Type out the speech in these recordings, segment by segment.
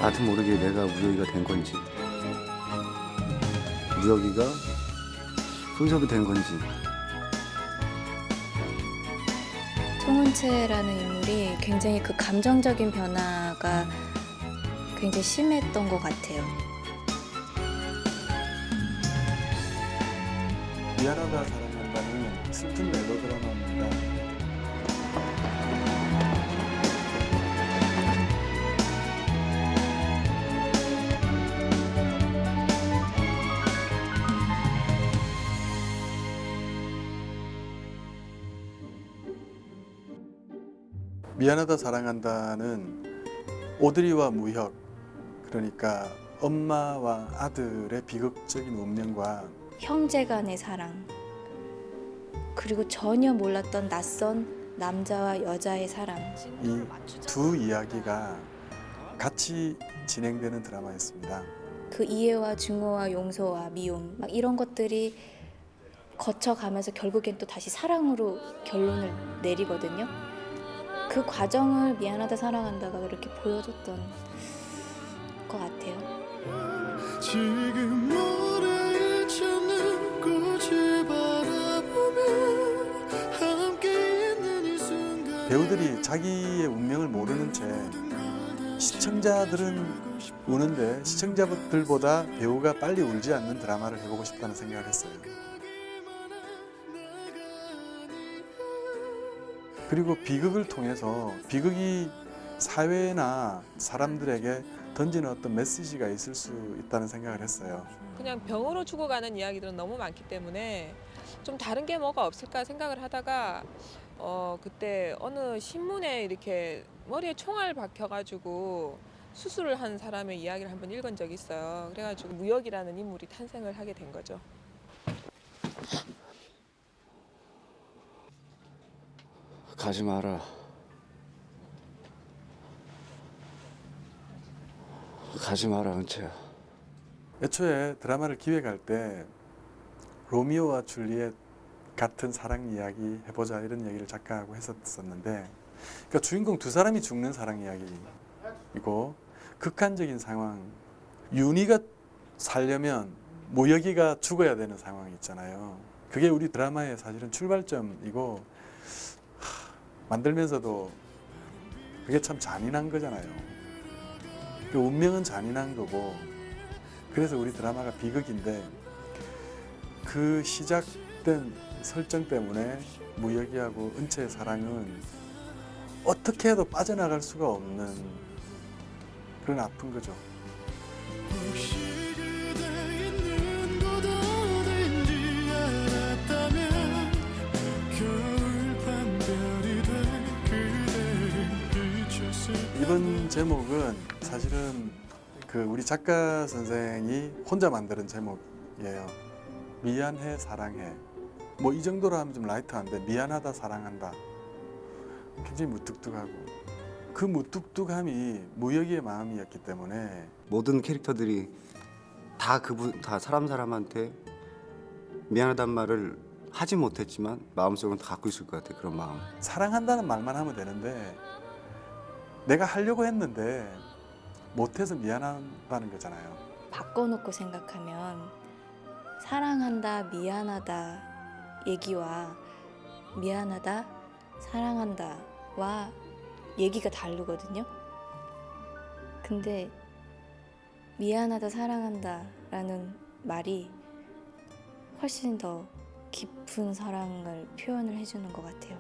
나도 모르게 내가 무역이가 된 건지, 무역이가 손석이 된 건지. 송은채라는 인물이 굉장히 그 감정적인 변화가 굉장히 심했던 것 같아요. 미안하다 사랑한다는 슬픈 멜로 드라마입니다. 미안하다 사랑한다는 오드리와 무혁, 그러니까 엄마와 아들의 비극적인 운명과 형제 간의 사랑, 그리고 전혀 몰랐던 낯선 남자와 여자의 사랑. 이 두 이야기가 같이 진행되는 드라마였습니다. 그 이해와 증오와 용서와 미움 막 이런 것들이 거쳐가면서 결국엔 또 다시 사랑으로 결론을 내리거든요. 그 과정을 미안하다 사랑한다가 그렇게 보여줬던 것 같아요. 지금 노래에 찾는 꽃을 바라보며 함께 있는 이 순간 배우들이 자기의 운명을 모르는 채 시청자들은 우는데 시청자들보다 배우가 빨리 울지 않는 드라마를 해보고 싶다는 생각을 했어요. 그리고 비극을 통해서 비극이 사회나 사람들에게 던지는 어떤 메시지가 있을 수 있다는 생각을 했어요. 그냥 병으로 죽어가는 이야기들은 너무 많기 때문에 좀 다른 게 뭐가 없을까 생각을 하다가 그때 어느 신문에 이렇게 머리에 총알 박혀가지고 수술을 한 사람의 이야기를 한번 읽은 적이 있어요. 그래가지고 무역이라는 인물이 탄생을 하게 된 거죠. 가지 마라. 가지 마라, 은채야. 애초에 드라마를 기획할 때 로미오와 줄리엣 같은 사랑 이야기 해보자 이런 얘기를 작가하고 했었는데, 그러니까 주인공 두 사람이 죽는 사랑 이야기이고 극한적인 상황, 윤희가 살려면 무역이가 죽어야 되는 상황이 있잖아요. 그게 우리 드라마의 사실은 출발점이고 만들면서도 그게 참 잔인한 거잖아요. 그 운명은 잔인한 거고, 그래서 우리 드라마가 비극인데 그 시작된 설정 때문에 무역이하고 은채의 사랑은 어떻게 해도 빠져나갈 수가 없는 그런 아픈 거죠. 혹시 그대 있는 곳 어딘지 알았다면 겨울밤 별이 돼 그대를 비췄을 이번 제목은 사실은 그 우리 작가 선생이 혼자 만드는 제목이에요. 미안해 사랑해. 뭐 이 정도로 하면 좀 라이트한데 미안하다 사랑한다. 굉장히 무뚝뚝하고 그 무뚝뚝함이 무역의 마음이었기 때문에 모든 캐릭터들이 다 다 사람한테 미안하단 말을 하지 못했지만 마음속은 다 갖고 있을 것 같아, 그런 마음. 사랑한다는 말만 하면 되는데 내가 하려고 했는데 못해서 미안하다는 거잖아요. 바꿔놓고 생각하면 사랑한다, 미안하다 얘기와 미안하다, 사랑한다와 얘기가 다르거든요. 근데 미안하다, 사랑한다라는 말이 훨씬 더 깊은 사랑을 표현을 해주는 것 같아요.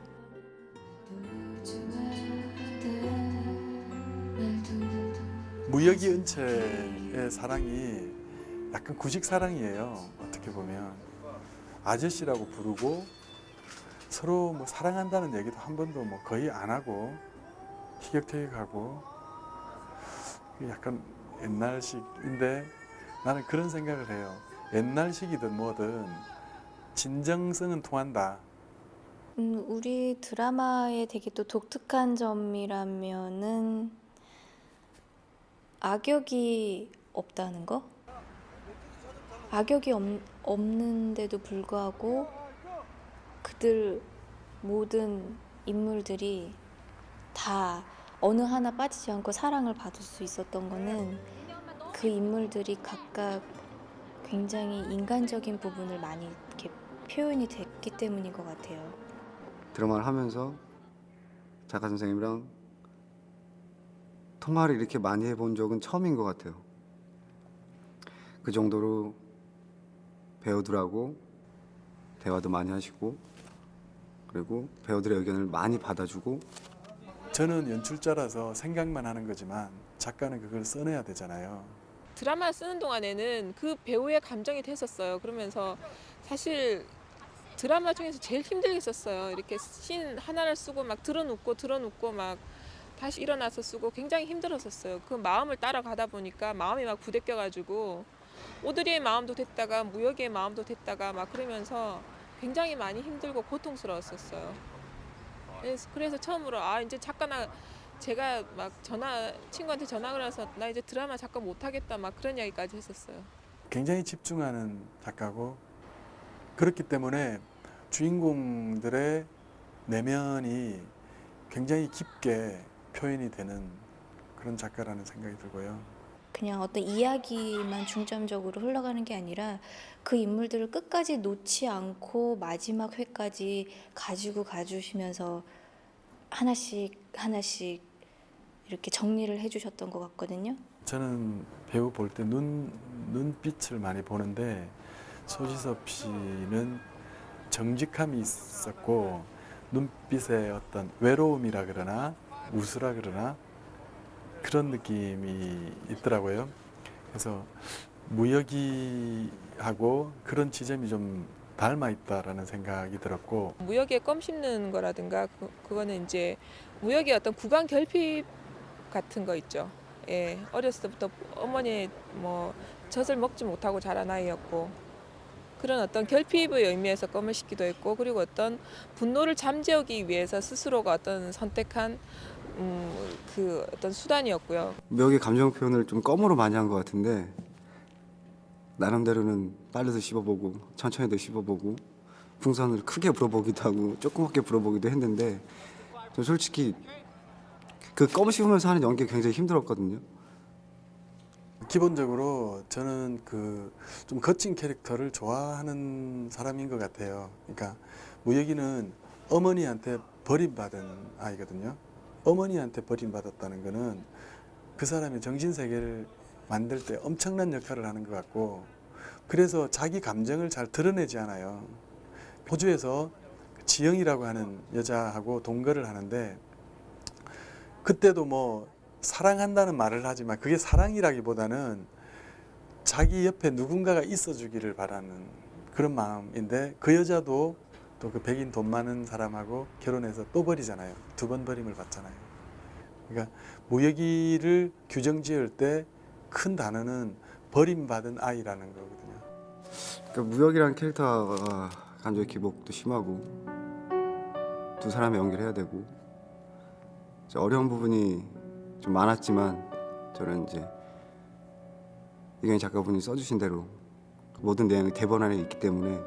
무역이 은채의 사랑이 약간 구식 사랑이에요. 어떻게 보면 아저씨라고 부르고 서로 뭐 사랑한다는 얘기도 한 번도 뭐 거의 안 하고 티격태격하고 약간 옛날식인데 나는 그런 생각을 해요. 옛날식이든 뭐든 진정성은 통한다. 우리 드라마의 되게 또 독특한 점이라면은 악역이 없다는 거? 악역이 없는데도 불구하고 그들 모든 인물들이 다 어느 하나 빠지지 않고 사랑을 받을 수 있었던 거는 그 인물들이 각각 굉장히 인간적인 부분을 많이 이렇게 표현이 됐기 때문인 것 같아요. 드라마를 하면서 작가 선생님이랑 통화를 이렇게 많이 해본 적은 처음인 것 같아요. 그 정도로 배우들하고 대화도 많이 하시고 그리고 배우들의 의견을 많이 받아주고 저는 연출자라서 생각만 하는 거지만 작가는 그걸 써내야 되잖아요. 드라마 쓰는 동안에는 그 배우의 감정이 됐었어요. 그러면서 사실 드라마 중에서 제일 힘들게 썼어요. 이렇게 씬 하나를 쓰고 막 들어눕고 막 다시 일어나서 쓰고 굉장히 힘들었었어요. 그 마음을 따라가다 보니까 마음이 막 부대껴가지고 오드리의 마음도 됐다가 무역의 마음도 됐다가 막 그러면서 굉장히 많이 힘들고 고통스러웠었어요. 그래서 처음으로 이제 작가나 제가 막 친구한테 전화를 해서 나 이제 드라마 작가 못하겠다 막 그런 이야기까지 했었어요. 굉장히 집중하는 작가고 그렇기 때문에 주인공들의 내면이 굉장히 깊게 표현이 되는 그런 작가라는 생각이 들고요. 그냥 어떤 이야기만 중점적으로 흘러가는 게 아니라 그 인물들을 끝까지 놓지 않고 마지막 회까지 가지고 가주시면서 하나씩 이렇게 정리를 해주셨던 것 같거든요. 저는 배우 볼 때 눈빛을 많이 보는데 소지섭 씨는 정직함이 있었고 눈빛에 어떤 외로움이라 그러나 우스라 그러나 그런 느낌이 있더라고요. 그래서 무역이하고 그런 지점이 좀 닮아 있다라는 생각이 들었고 무역에 껌 씹는 거라든가 그거는 이제 무역의 어떤 구강 결핍 같은 거 있죠. 예, 어렸을 때부터 어머니 뭐 젖을 먹지 못하고 자란 아이였고 그런 어떤 결핍의 의미에서 껌을 씹기도 했고 그리고 어떤 분노를 잠재우기 위해서 스스로가 어떤 선택한 그 어떤 수단이었고요. 묘하게 감정 표현을 좀 껌으로 많이 한 것 같은데 나름대로는 빨리도 씹어보고 천천히도 씹어보고 풍선을 크게 불어보기도 하고 조그맣게 불어보기도 했는데 저 솔직히 그 껌 씹으면서 하는 연기 굉장히 힘들었거든요. 기본적으로 저는 그 좀 거친 캐릭터를 좋아하는 사람인 것 같아요. 그러니까 무역이는 어머니한테 버림받은 아이거든요. 어머니한테 버림받았다는 거는 그 사람의 정신세계를 만들 때 엄청난 역할을 하는 것 같고 그래서 자기 감정을 잘 드러내지 않아요. 호주에서 지영이라고 하는 여자하고 동거를 하는데 그때도 뭐 사랑한다는 말을 하지만 그게 사랑이라기보다는 자기 옆에 누군가가 있어주기를 바라는 그런 마음인데 그 여자도 또 그 백인 돈 많은 사람하고 결혼해서 또 버리잖아요. 2번 버림을 받잖아요. 그러니까 무역이를 규정 지을 때 큰 단어는 버림받은 아이라는 거거든요. 그러니까 무역이라는 캐릭터가 감정 기복도 심하고 두 사람의 연기를 해야 되고 어려운 부분이 좀 많았지만 저는 이제 이경희 작가분이 써주신 대로 모든 내용이 대본 안에 있기 때문에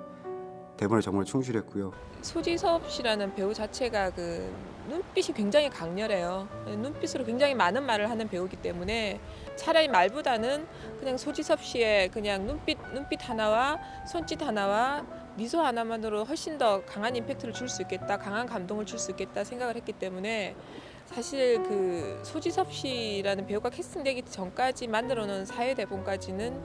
대본에 정말 충실했고요. 소지섭 씨라는 배우 자체가 그 눈빛이 굉장히 강렬해요. 눈빛으로 굉장히 많은 말을 하는 배우이기 때문에 차라리 말보다는 그냥 소지섭 씨의 그냥 눈빛 하나와 손짓 하나와 미소 하나만으로 훨씬 더 강한 임팩트를 줄 수 있겠다, 강한 감동을 줄 수 있겠다 생각을 했기 때문에 사실 그 소지섭 씨라는 배우가 캐스팅되기 전까지 만들어 놓은 사회 대본까지는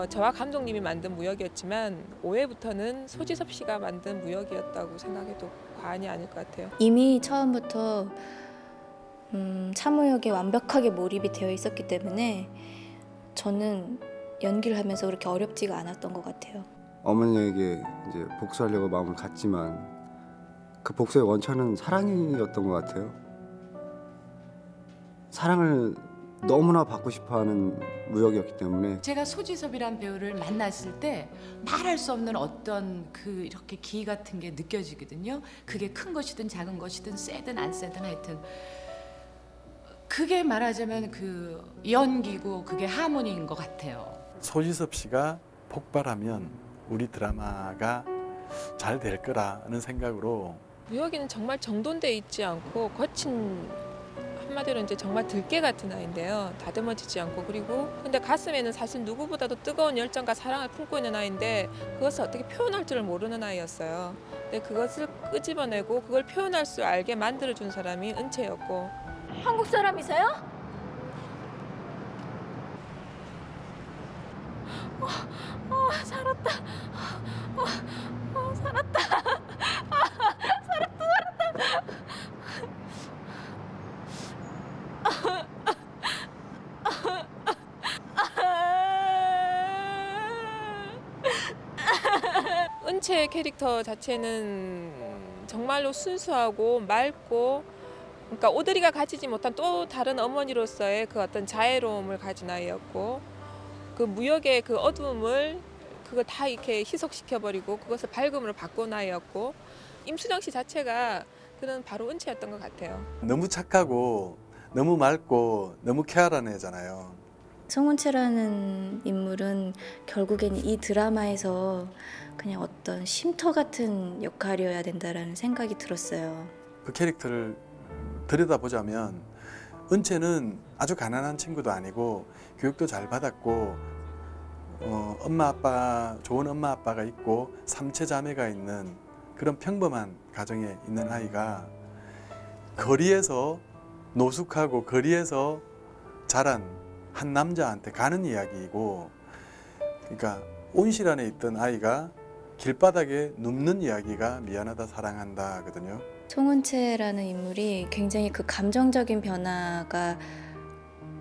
저와 감독님이 만든 무역이었지만 5회부터는 소지섭 씨가 만든 무역이었다고 생각해도 과언이 아닐 것 같아요. 이미 처음부터 차무역에 완벽하게 몰입이 되어 있었기 때문에 저는 연기를 하면서 그렇게 어렵지가 않았던 것 같아요. 어머니에게 이제 복수하려고 마음을 갖지만 그 복수의 원천은 사랑이었던 것 같아요. 사랑을 너무나 받고 싶어하는 무역이었기 때문에 제가 소지섭이란 배우를 만났을 때 말할 수 없는 어떤 그 이렇게 기 같은 게 느껴지거든요. 그게 큰 것이든 작은 것이든 세든 안 세든 하여튼 그게 말하자면 그 연기고 그게 하모니인 것 같아요. 소지섭 씨가 폭발하면 우리 드라마가 잘 될 거라는 생각으로 무역이는 정말 정돈돼 있지 않고 거친 한마디로 이제 정말 들깨 같은 아이인데요. 다듬어지지 않고 그리고 근데 가슴에는 사실 누구보다도 뜨거운 열정과 사랑을 품고 있는 아이인데 그것을 어떻게 표현할 줄을 모르는 아이였어요. 근데 그것을 끄집어내고 그걸 표현할 수 알게 만들어준 사람이 은채였고 한국 사람이세요? 살았다. 살았다. 은채의 캐릭터 자체는 정말로 순수하고 맑고 그러니까 오드리가 가지지 못한 또 다른 어머니로서의 그 어떤 자애로움을 가진 아이였고 그 무역의 그 어두움을 그거 다 이렇게 희석시켜버리고 그것을 밝음으로 바꾼 아이였고 임수정 씨 자체가 그는 바로 은채였던 것 같아요. 너무 착하고 너무 맑고 너무 쾌활한 애잖아요. 송은채라는 인물은 결국엔 이 드라마에서 그냥 어떤 쉼터 같은 역할이어야 된다라는 생각이 들었어요. 그 캐릭터를 들여다보자면 은채는 아주 가난한 친구도 아니고 교육도 잘 받았고 엄마 아빠 좋은 엄마 아빠가 있고 삼체 자매가 있는 그런 평범한 가정에 있는 아이가 거리에서 노숙하고 거리에서 자란 한 남자한테 가는 이야기이고 그러니까 온실 안에 있던 아이가 길바닥에 눕는 이야기가 미안하다 사랑한다거든요. 송은채라는 인물이 굉장히 그 감정적인 변화가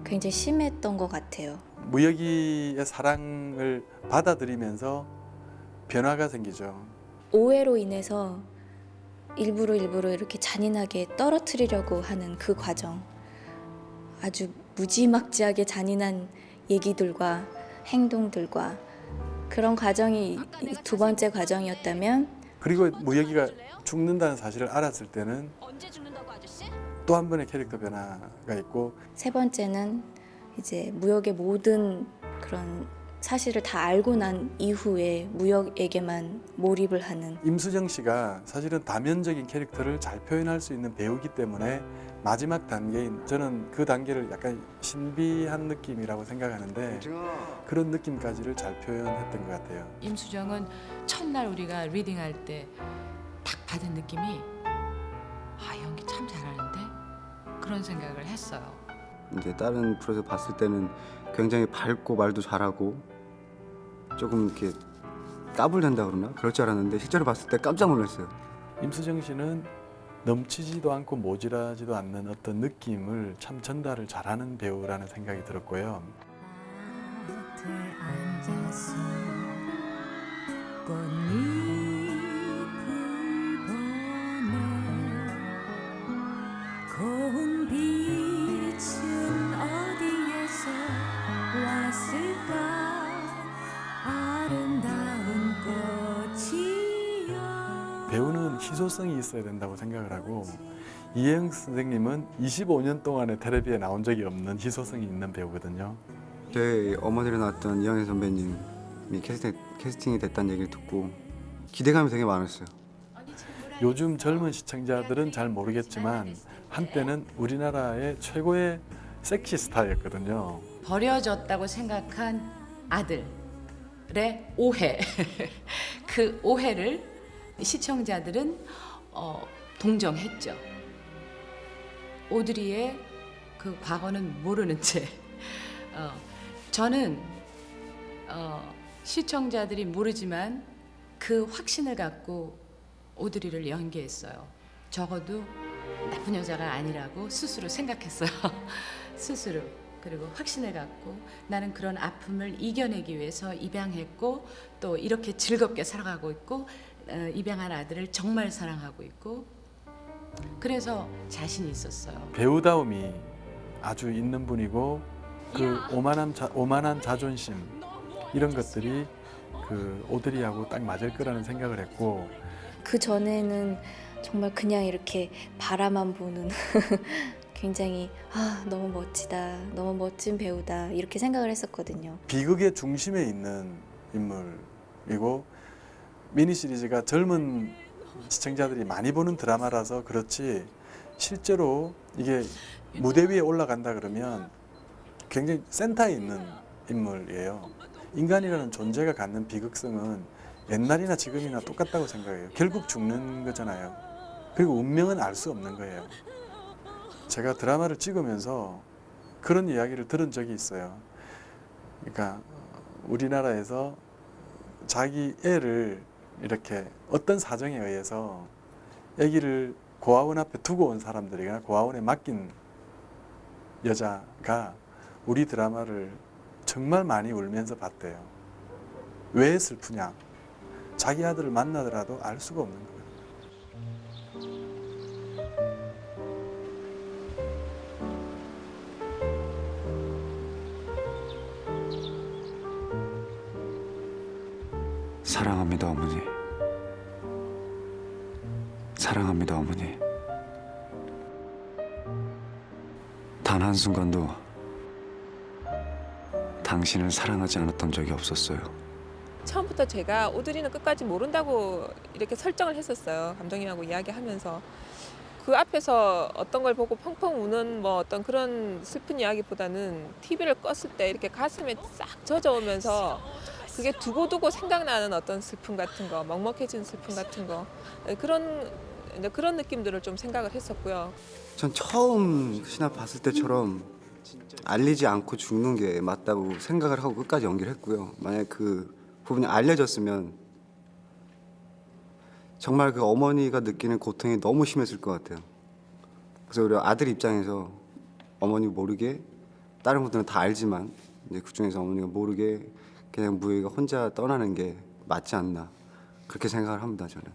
굉장히 심했던 것 같아요. 무역이의 사랑을 받아들이면서 변화가 생기죠. 오해로 인해서 일부러 이렇게 잔인하게 떨어뜨리려고 하는 그 과정. 아주 무지막지하게 잔인한 얘기들과 행동들과 그런 과정이 두 번째 과정이었다면 그리고 무역이가 죽는다는 사실을 알았을 때는 또 한 번의 캐릭터 변화가 있고 세 번째는 이제 무역의 모든 그런 사실을 다 알고 난 이후에 무역에게만 몰입을 하는 임수정 씨가 사실은 다면적인 캐릭터를 잘 표현할 수 있는 배우기 때문에 마지막 단계인 저는 그 단계를 약간 신비한 느낌이라고 생각하는데 그런 느낌까지를 잘 표현했던 것 같아요. 임수정은 첫날 우리가 리딩할 때 딱 받은 느낌이 연기 참 잘하는데 그런 생각을 했어요. 이제 다른 프로에서 봤을 때는 굉장히 밝고 말도 잘하고 조금 이렇게 까불낸다 그러나 그럴 줄 알았는데 실제로 봤을 때 깜짝 놀랐어요. 임수정 씨는 넘치지도 않고 모질하지도 않는 어떤 느낌을 참 전달을 잘하는 배우라는 생각이 들었고요. 밭에 앉아서 꽃잎을 보네 고운 빛은 어디에서 왔을까 아름다운 꽃이여 배우는 희소성이 있어야 된다고 생각을 하고 이혜영 선생님은 25년 동안에 텔레비에 나온 적이 없는 희소성이 있는 배우거든요. 제 어머니로 나왔던 이영애 선배님이 캐스팅이 됐다는 얘기를 듣고 기대감이 되게 많았어요. 요즘 젊은 시청자들은 잘 모르겠지만 한때는 우리나라의 최고의 섹시 스타였거든요. 버려졌다고 생각한 아들의 오해 그 오해를 시청자들은 동정했죠. 오드리의 그 과거는 모르는 채 저는 시청자들이 모르지만 그 확신을 갖고 오드리를 연기했어요. 적어도 나쁜 여자가 아니라고 스스로 생각했어요. 스스로. 그리고 확신을 갖고 나는 그런 아픔을 이겨내기 위해서 입양했고 또 이렇게 즐겁게 살아가고 있고 입양한 아들을 정말 사랑하고 있고 그래서 자신이 있었어요. 배우다움이 아주 있는 분이고 그 오만한 자존심 이런 것들이 그 오드리하고 딱 맞을 거라는 생각을 했고 그 전에는 정말 그냥 이렇게 바라만 보는 굉장히 너무 멋지다, 너무 멋진 배우다 이렇게 생각을 했었거든요. 비극의 중심에 있는 인물이고 미니 시리즈가 젊은 시청자들이 많이 보는 드라마라서 그렇지 실제로 이게 무대 위에 올라간다 그러면 굉장히 센터에 있는 인물이에요. 인간이라는 존재가 갖는 비극성은 옛날이나 지금이나 똑같다고 생각해요. 결국 죽는 거잖아요. 그리고 운명은 알 수 없는 거예요. 제가 드라마를 찍으면서 그런 이야기를 들은 적이 있어요. 그러니까 우리나라에서 자기 애를 이렇게 어떤 사정에 의해서 아기를 고아원 앞에 두고 온 사람들이나 고아원에 맡긴 여자가 우리 드라마를 정말 많이 울면서 봤대요. 왜 슬프냐? 자기 아들을 만나더라도 알 수가 없는 거예요. 사랑합니다, 어머니. 사랑합니다, 어머니. 단 한순간도 당신을 사랑하지 않았던 적이 없었어요. 처음부터 제가 오드리는 끝까지 모른다고 이렇게 설정을 했었어요. 감독님하고 이야기하면서. 그 앞에서 어떤 걸 보고 펑펑 우는 뭐 어떤 그런 슬픈 이야기보다는 TV를 껐을 때 이렇게 가슴에 싹 젖어오면서 그게 두고두고 생각나는 어떤 슬픔 같은 거, 먹먹해진 슬픔 같은 거, 그런 느낌들을 좀 생각을 했었고요. 전 처음 신화 봤을 때처럼 알리지 않고 죽는 게 맞다고 생각을 하고 끝까지 연기를 했고요. 만약 그 부분이 알려졌으면 정말 그 어머니가 느끼는 고통이 너무 심했을 것 같아요. 그래서 우리 아들 입장에서 어머니 모르게 다른 분들은 다 알지만 이제 그 중에서 어머니가 모르게 그냥 무예가 혼자 떠나는 게 맞지 않나 그렇게 생각을 합니다. 저는.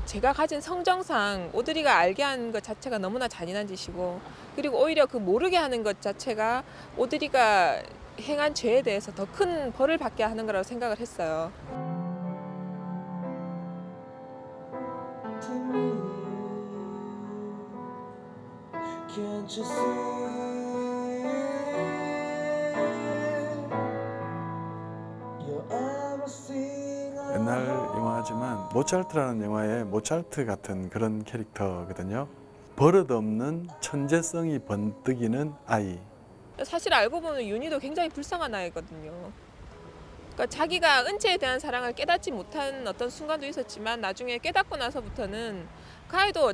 제가 가진 성정상 오드리가 알게 하는 것 자체가 너무나 잔인한 짓이고, 그리고 오히려 그 모르게 하는 것 자체가 오드리가 행한 죄에 대해서 더 큰 벌을 받게 하는 거라고 생각을 했어요. 옛날 영화지만 모차르트라는 영화의 모차르트 같은 그런 캐릭터거든요. 버릇없는 천재성이 번뜩이는 아이. 사실 알고 보면 윤희도 굉장히 불쌍한 아이거든요. 그러니까 자기가 은채에 대한 사랑을 깨닫지 못한 어떤 순간도 있었지만 나중에 깨닫고 나서부터는 그 아이도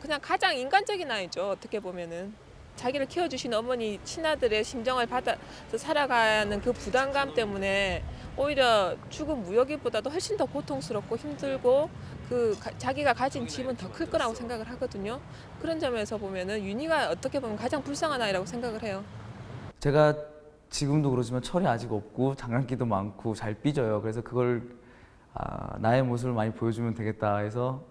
그냥 가장 인간적인 아이죠. 어떻게 보면은 자기를 키워주신 어머니 친아들의 심정을 받아서 살아가는 그 부담감 때문에 오히려 죽은 무역이보다도 훨씬 더 고통스럽고 힘들고 자기가 가진 짐은 더 클 거라고 생각을 하거든요. 그런 점에서 보면은 윤희가 어떻게 보면 가장 불쌍한 아이라고 생각을 해요. 제가 지금도 그러지만 철이 아직 없고 장난기도 많고 잘 삐져요. 그래서 그걸 나의 모습을 많이 보여주면 되겠다 해서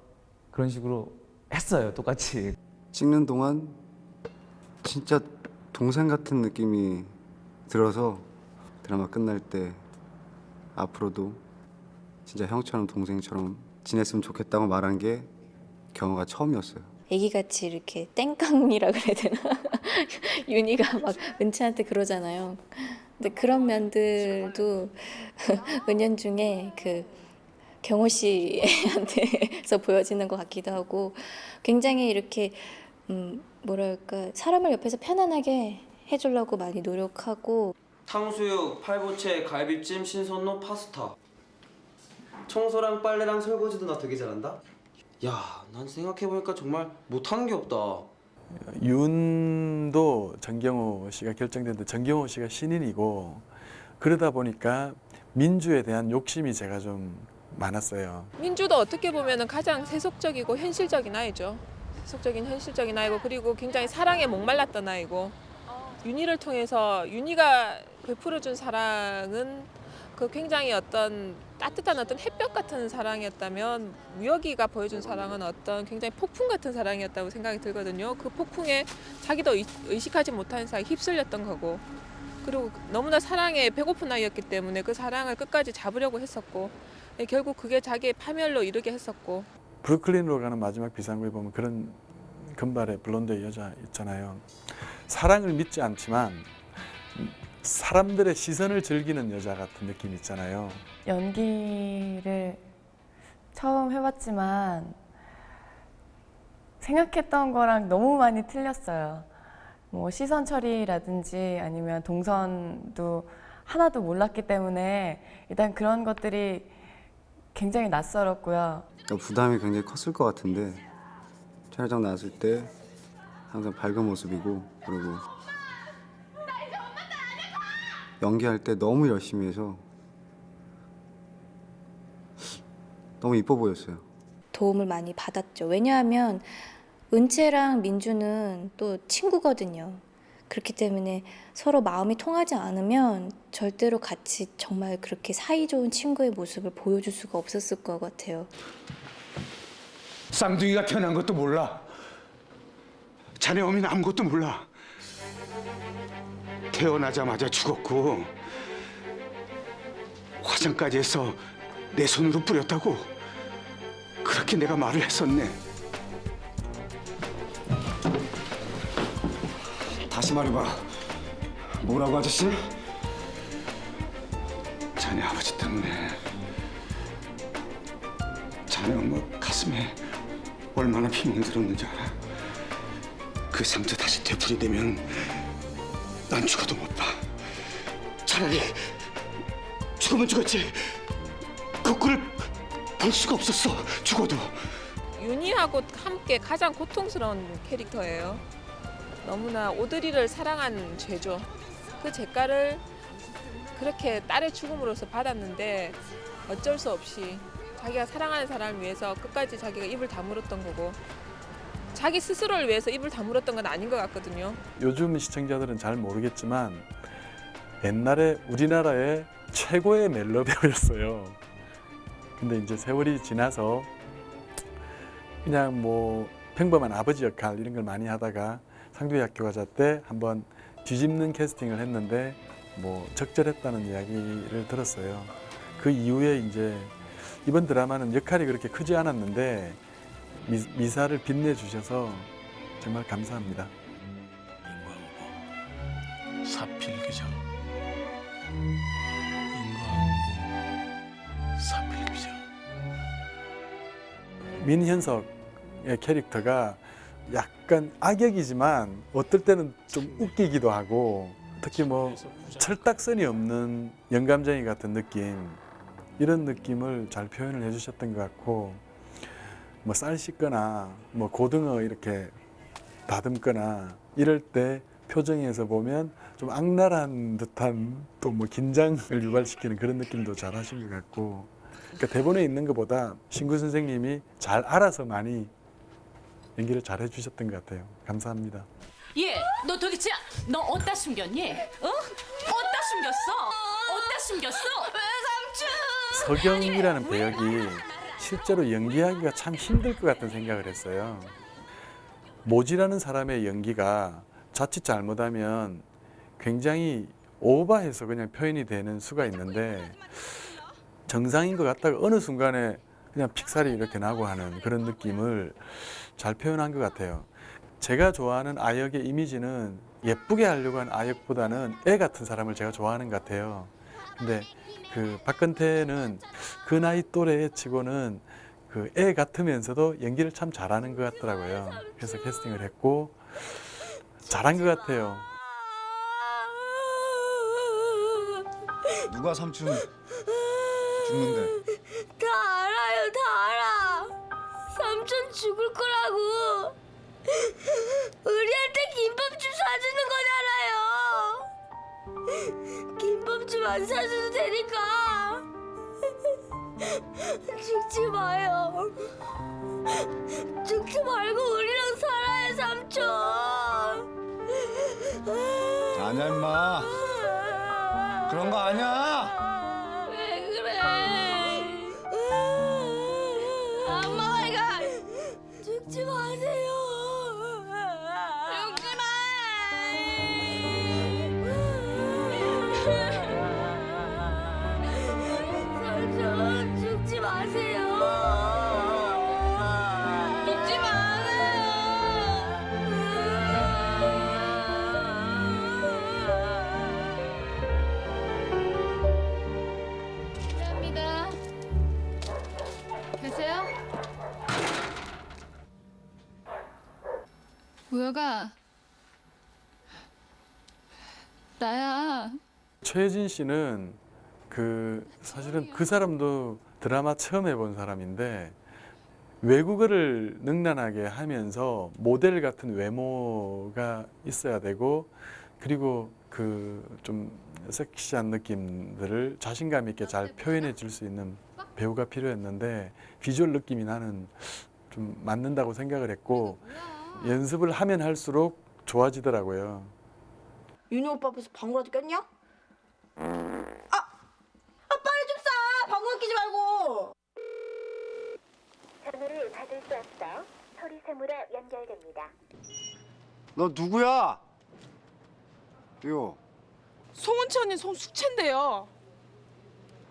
그런 식으로 했어요. 똑같이. 찍는 동안 진짜 동생 같은 느낌이 들어서 드라마 끝날 때 앞으로도 진짜 형처럼 동생처럼 지냈으면 좋겠다고 말한 게 경우가 처음이었어요. 애기같이 이렇게 땡깡이라 그래야 되나? 윤희가 막 은채한테 그러잖아요. 근데 그런 면들도 은연중에 그 경호 씨한테서 보여지는 것 같기도 하고, 굉장히 이렇게 뭐랄까 사람을 옆에서 편안하게 해주려고 많이 노력하고. 탕수육, 팔보채, 갈비찜, 신선로, 파스타. 청소랑 빨래랑 설거지도 나 되게 잘한다. 야, 난 생각해보니까 정말 못하는 게 없다. 윤도 정경호 씨가 결정됐는데 정경호 씨가 신인이고 그러다 보니까 민주에 대한 욕심이 제가 좀 많았어요. 민주도 어떻게 보면은 가장 세속적이고 현실적인 아이죠. 세속적인 현실적인 아이고, 그리고 굉장히 사랑에 목말랐던 아이고, 윤희를 통해서 윤희가 베풀어준 사랑은 그 굉장히 어떤 따뜻한 어떤 햇볕 같은 사랑이었다면 무혁이가 보여준 사랑은 어떤 굉장히 폭풍 같은 사랑이었다고 생각이 들거든요. 그 폭풍에 자기도 의식하지 못하는 사이 휩쓸렸던 거고, 그리고 너무나 사랑에 배고픈 아이였기 때문에 그 사랑을 끝까지 잡으려고 했었고, 결국 그게 자기의 파멸로 이르게 했었고. 브루클린으로 가는 마지막 비상구에 보면 그런 금발의 블론드 여자 있잖아요. 사랑을 믿지 않지만 사람들의 시선을 즐기는 여자 같은 느낌 있잖아요. 연기를 처음 해봤지만 생각했던 거랑 너무 많이 틀렸어요. 뭐 시선 처리라든지 아니면 동선도 하나도 몰랐기 때문에 일단 그런 것들이 굉장히 낯설었고요. 그러니까 부담이 굉장히 컸을 것 같은데 촬영장 나왔을 때 항상 밝은 모습이고 그리고 연기할 때 너무 열심히 해서 너무 이뻐 보였어요. 도움을 많이 받았죠. 왜냐하면 은채랑 민주는 또 친구거든요. 그렇기 때문에 서로 마음이 통하지 않으면 절대로 같이 정말 그렇게 사이좋은 친구의 모습을 보여줄 수가 없었을 것 같아요. 쌍둥이가 태어난 것도 몰라. 자네 어미는 아무것도 몰라. 태어나자마자 죽었고 화장까지 해서 내 손으로 뿌렸다고 그렇게 내가 말을 했었네. 다시 말해봐. 뭐라고 아저씨? 자네 아버지 때문에 자네 엄마 가슴에 얼마나 비명 들었는지 알아? 그 상처 다시 되풀이되면 난 죽어도 못 봐. 차라리 죽으면 죽었지 그 꼴을 볼 수가 없었어. 죽어도. 윤희하고 함께 가장 고통스러운 캐릭터예요. 너무나 오드리를 사랑한 죄죠. 그 죄가를 그렇게 딸의 죽음으로써 받았는데 어쩔 수 없이 자기가 사랑하는 사람을 위해서 끝까지 자기가 입을 다물었던 거고 자기 스스로를 위해서 입을 다물었던 건 아닌 것 같거든요. 요즘 시청자들은 잘 모르겠지만 옛날에 우리나라의 최고의 멜로 배우였어요. 근데 이제 세월이 지나서 그냥 뭐 평범한 아버지 역할 이런 걸 많이 하다가 상두의 학교가자 때 한번 뒤집는 캐스팅을 했는데 뭐 적절했다는 이야기를 들었어요. 그 이후에 이제 이번 드라마는 역할이 그렇게 크지 않았는데 미사를 빛내주셔서 정말 감사합니다. 인광보 사필규정 인광보 사필규정 민현석의 캐릭터가 약간 악역이지만 어떨 때는 좀 웃기기도 하고 특히 뭐 철딱선이 없는 영감쟁이 같은 느낌 이런 느낌을 잘 표현을 해주셨던 것 같고 뭐 쌀 씻거나 뭐 고등어 이렇게 다듬거나 이럴 때 표정에서 보면 좀 악랄한 듯한 또 뭐 긴장을 유발시키는 그런 느낌도 잘 하신 것 같고 그러니까 대본에 있는 것보다 신구 선생님이 잘 알아서 많이 연기를 잘 해주셨던 것 같아요. 감사합니다. 예, 너 도대체 너 어디다 숨겼니? 어? 어디다 숨겼어? 어디다 숨겼어? 왜 삼촌? 서경이라는 배역이 실제로 연기하기가 참 힘들 것 같은 생각을 했어요. 모지라는 사람의 연기가 자칫 잘못하면 굉장히 오버해서 그냥 표현이 되는 수가 있는데 정상인 것 같다가 어느 순간에 그냥 픽살이 이렇게 나고 하는 그런 느낌을 잘 표현한 것 같아요. 제가 좋아하는 아역의 이미지는 예쁘게 하려고 한 아역보다는 애 같은 사람을 제가 좋아하는 것 같아요. 근데 그 박근태는 그 나이 또래 치고는 그 애 같으면서도 연기를 참 잘하는 것 같더라고요. 그래서 캐스팅을 했고 잘한 것 같아요. 누가 삼촌 죽는데? 다 알아요, 다 알아. 삼촌 죽을 거라고. 우리한테 김밥집 사주는 거잖아요. 김밥집 안 사줘도 되니까 죽지 마요. 죽지 말고 우리랑 살아요, 삼촌. 아니야 임마. 그런 거 아니야. 왜 그래? 엄마가 죽지 마세요. 죽지 마. 삼촌 죽지 마세요. 죽지 감사합니다. 계세요? 우혁아, 나야. 최혜진 씨는 사실은 그 사람도 드라마 처음 해본 사람인데 외국어를 능란하게 하면서 모델 같은 외모가 있어야 되고 그리고 좀 섹시한 느낌들을 자신감 있게 잘 표현해 줄 수 있는 배우가 필요했는데 비주얼 느낌이 나는 좀 맞는다고 생각을 했고 연습을 하면 할수록 좋아지더라고요. 윤희 오빠 앞에서 방구라도 꼈냐? 빨리 좀 싸! 방구 끼지 말고! 전화를 받을 수 없어 소리 세무라 연결됩니다. 너 누구야? 요, 송은치 언니 송숙채인데요.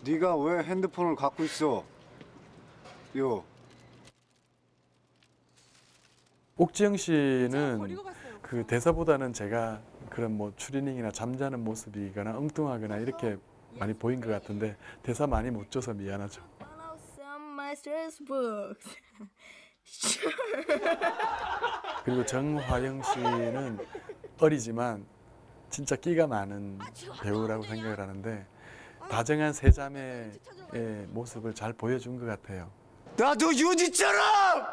네가 왜 핸드폰을 갖고 있어? 요, 옥지영 씨는 그 대사보다는 제가 그런 뭐 추리닝이나 잠자는 모습이거나 엉뚱하거나 이렇게 많이 보인 것 같은데 대사 많이 못 줘서 미안하죠. 그리고 정화영 씨는 어리지만 진짜 끼가 많은 배우라고 생각을 하는데 다정한 세 자매의 모습을 잘 보여준 것 같아요. 나도 윤희처럼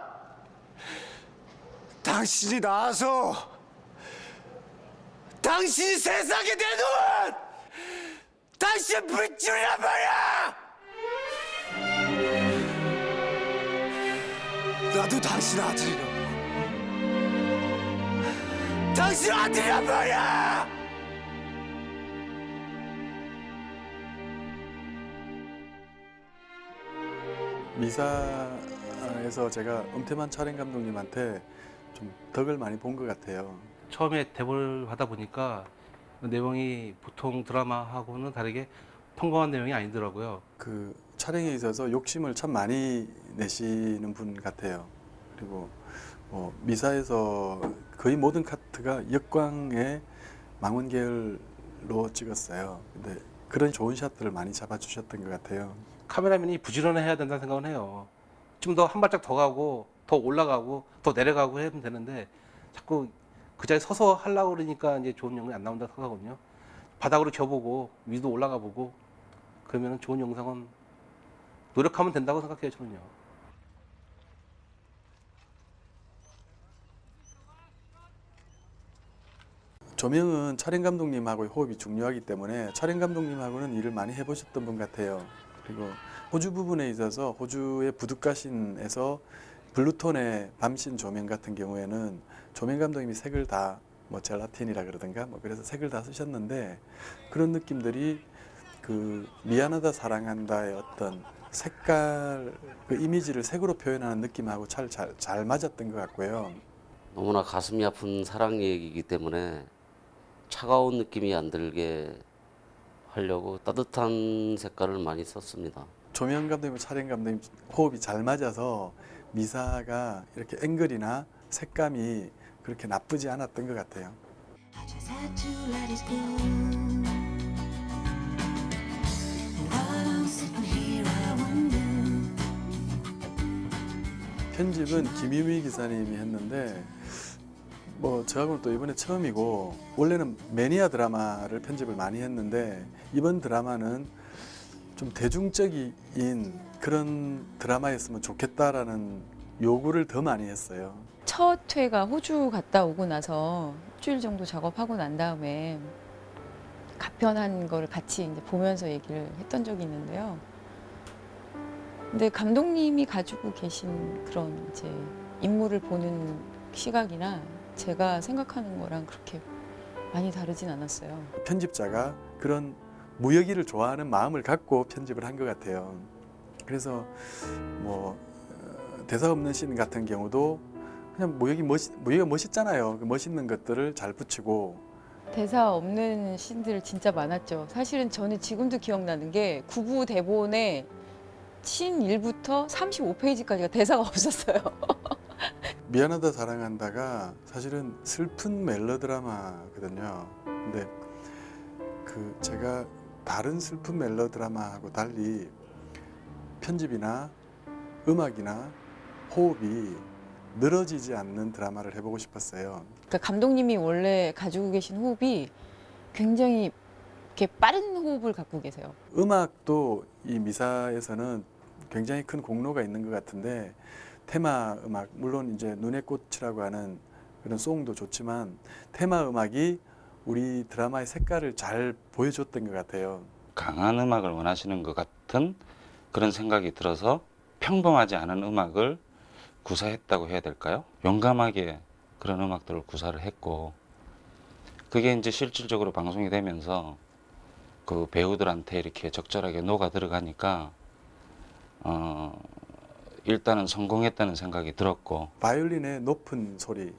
당신이 나와서 당신이 세상에 내놓은 당신 불줄이란 말이야! 나도 당신 아들이라고. 당신 아들이란 말이야! 미사에서 제가 엄태만 촬영 감독님한테 좀 덕을 많이 본 것 같아요. 처음에 대본을 하다 보니까 내용이 보통 드라마하고는 다르게 평범한 내용이 아니더라고요. 그 촬영에 있어서 욕심을 참 많이 내시는 분 같아요. 그리고 미사에서 거의 모든 카트가 역광의 망원계열로 찍었어요. 근데 그런 좋은 샷들을 많이 잡아주셨던 것 같아요. 카메라맨이 부지런해야 된다는 생각은 해요. 좀 더 한 발짝 더 가고 더 올라가고 더 내려가고 하면 되는데 자꾸 그 자리에 서서 하려고 그러니까 이제 좋은 영상이 안 나온다고 생각하거든요. 바닥으로 겨보고 위도 올라가 보고 그러면 좋은 영상은 노력하면 된다고 생각해요, 저는요. 조명은 촬영 감독님하고의 호흡이 중요하기 때문에 촬영 감독님하고는 일을 많이 해보셨던 분 같아요. 그리고 호주 부분에 있어서 호주의 부둣가신에서 블루톤의 밤신 조명 같은 경우에는 조명 감독님이 색을 다 뭐 젤라틴이라 그러든가 뭐 그래서 색을 다 쓰셨는데 그런 느낌들이 그 미안하다 사랑한다의 어떤 색깔 그 이미지를 색으로 표현하는 느낌하고 잘 맞았던 것 같고요. 너무나 가슴이 아픈 사랑 얘기이기 때문에 차가운 느낌이 안 들게 하려고 따뜻한 색깔을 많이 썼습니다. 조명 감독님, 촬영 감독님 호흡이 잘 맞아서 미사가 이렇게 앵글이나 색감이 그렇게 나쁘지 않았던 것 같아요. 편집은 김유미 기사님이 했는데 뭐 저하고는 또 이번에 처음이고 원래는 매니아 드라마를 편집을 많이 했는데 이번 드라마는 좀 대중적인 그런 드라마였으면 좋겠다라는 요구를 더 많이 했어요. 첫 회가 호주 갔다 오고 나서 일주일 정도 작업하고 난 다음에 가편한 거를 같이 이제 보면서 얘기를 했던 적이 있는데요. 근데 감독님이 가지고 계신 그런 이제 인물을 보는 시각이나 제가 생각하는 거랑 그렇게 많이 다르진 않았어요. 편집자가 그런 무역이를 좋아하는 마음을 갖고 편집을 한 것 같아요. 그래서 뭐 대사 없는 씬 같은 경우도 그냥 무역이 멋있잖아요. 그 멋있는 것들을 잘 붙이고. 대사 없는 씬들 진짜 많았죠. 사실은 저는 지금도 기억나는 게 구부 대본에 씬 1부터 35페이지까지가 대사가 없었어요. 미안하다 사랑한다가 사실은 슬픈 멜로드라마거든요. 근데 그 제가 다른 슬픈 멜로드라마하고 달리 편집이나 음악이나 호흡이 늘어지지 않는 드라마를 해보고 싶었어요. 그러니까 감독님이 원래 가지고 계신 호흡이 굉장히 이렇게 빠른 호흡을 갖고 계세요. 음악도 이 미사에서는 굉장히 큰 공로가 있는 것 같은데 테마 음악 물론 이제 눈의 꽃이라고 하는 그런 송도 좋지만 테마 음악이 우리 드라마의 색깔을 잘 보여줬던 것 같아요. 강한 음악을 원하시는 것 같은 그런 생각이 들어서 평범하지 않은 음악을 구사했다고 해야 될까요? 용감하게 그런 음악들을 구사를 했고 그게 이제 실질적으로 방송이 되면서 그 배우들한테 이렇게 적절하게 녹아 들어가니까 일단은 성공했다는 생각이 들었고 바이올린의 높은 소리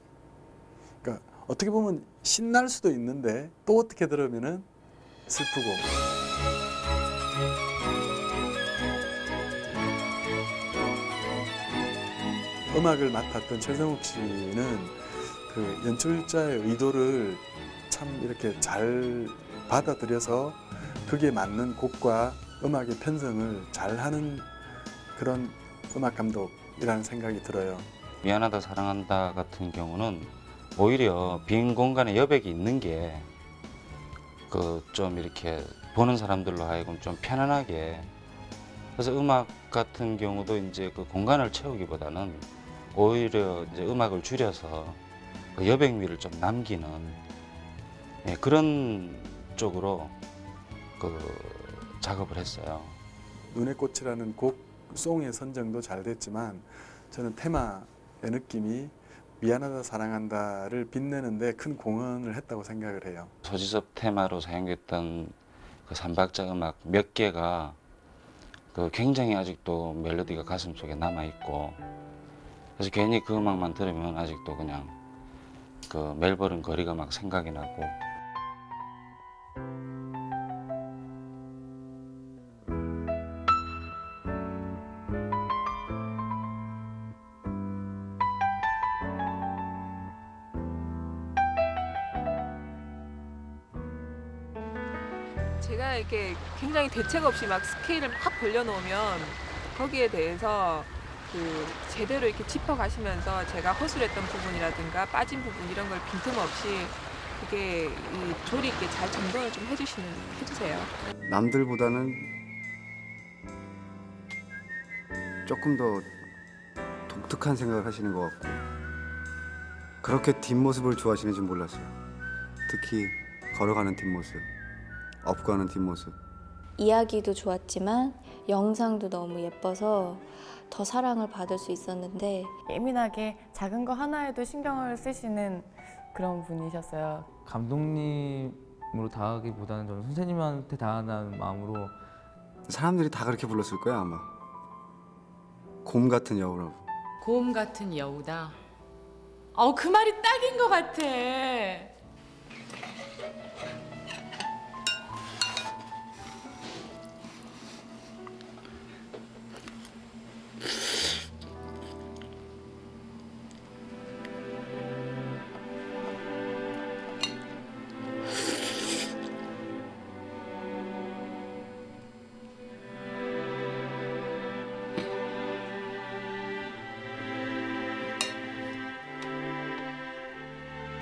그러니까 어떻게 보면 신날 수도 있는데 또 어떻게 들으면은 슬프고 음악을 맡았던 최성욱 씨는 그 연출자의 의도를 참 이렇게 잘 받아들여서 그게 맞는 곡과 음악의 편성을 잘하는 그런 음악 감독이라는 생각이 들어요. 미안하다 사랑한다 같은 경우는 오히려 빈 공간에 여백이 있는 게 그 좀 이렇게 보는 사람들로 하여금 좀 편안하게 그래서 음악 같은 경우도 이제 그 공간을 채우기보다는 오히려 이제 음악을 줄여서 그 여백미를 좀 남기는 그런 쪽으로 그 작업을 했어요. 눈의 꽃이라는 곡 송의 선정도 잘 됐지만 저는 테마의 느낌이 미안하다 사랑한다를 빛내는데 큰 공헌을 했다고 생각을 해요. 소지섭 테마로 사용됐던 그 삼박자 음악 몇 개가 그 굉장히 아직도 멜로디가 가슴속에 남아 있고 그래서 괜히 그 음악만 들으면 아직도 그냥 그 멜버른 거리가 막 생각이 나고 제가 이렇게 굉장히 대책 없이 막 스케일을 막 벌려놓으면 거기에 대해서 그 제대로 이렇게 짚어가시면서 제가 허술했던 부분이라든가 빠진 부분 이런 걸 빈틈없이 그게 이 조리 있게 잘 정돈을 좀 해주세요. 남들보다는 조금 더 독특한 생각을 하시는 것 같고 그렇게 뒷모습을 좋아하시는지 몰랐어요. 특히 걸어가는 뒷모습, 업가는 뒷모습. 이야기도 좋았지만 영상도 너무 예뻐서 더 사랑을 받을 수 있었는데 예민하게 작은 거 하나에도 신경을 쓰시는 그런 분이셨어요. 감독님으로 다가기보다는 저는 선생님한테 다가가는 마음으로 사람들이 다 그렇게 불렀을 거야 아마. 곰 같은 여우라고. 곰 같은 여우다. 그 말이 딱인 것 같아.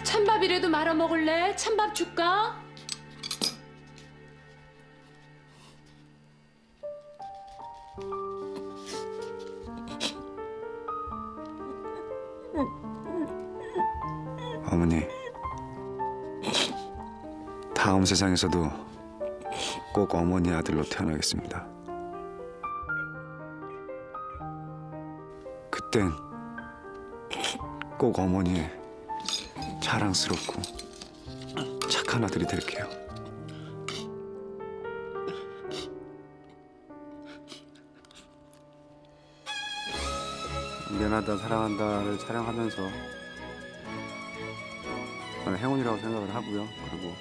찬밥이라도 말아 먹을래? 찬밥 줄까? 어머니, 다음 세상에서도 꼭 어머니 아들로 태어나겠습니다. 그땐 꼭 어머니의 자랑스럽고 착한 아들이 될게요. 미안하다 사랑한다를 촬영하면서 저는 행운이라고 생각을 하고요. 그리고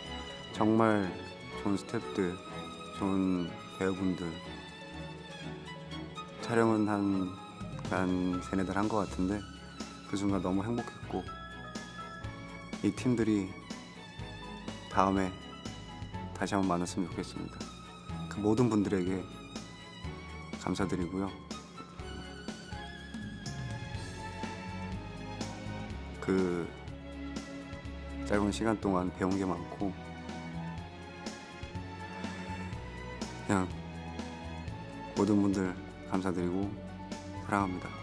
정말 좋은 스태프들, 좋은 배우분들 촬영은 한 세네 달 한 것 같은데 그 순간 너무 행복했고 이 팀들이 다음에 다시 한번 만났으면 좋겠습니다. 그 모든 분들에게 감사드리고요. 그 짧은 시간 동안 배운 게 많고 그냥 모든 분들 감사드리고 사랑합니다.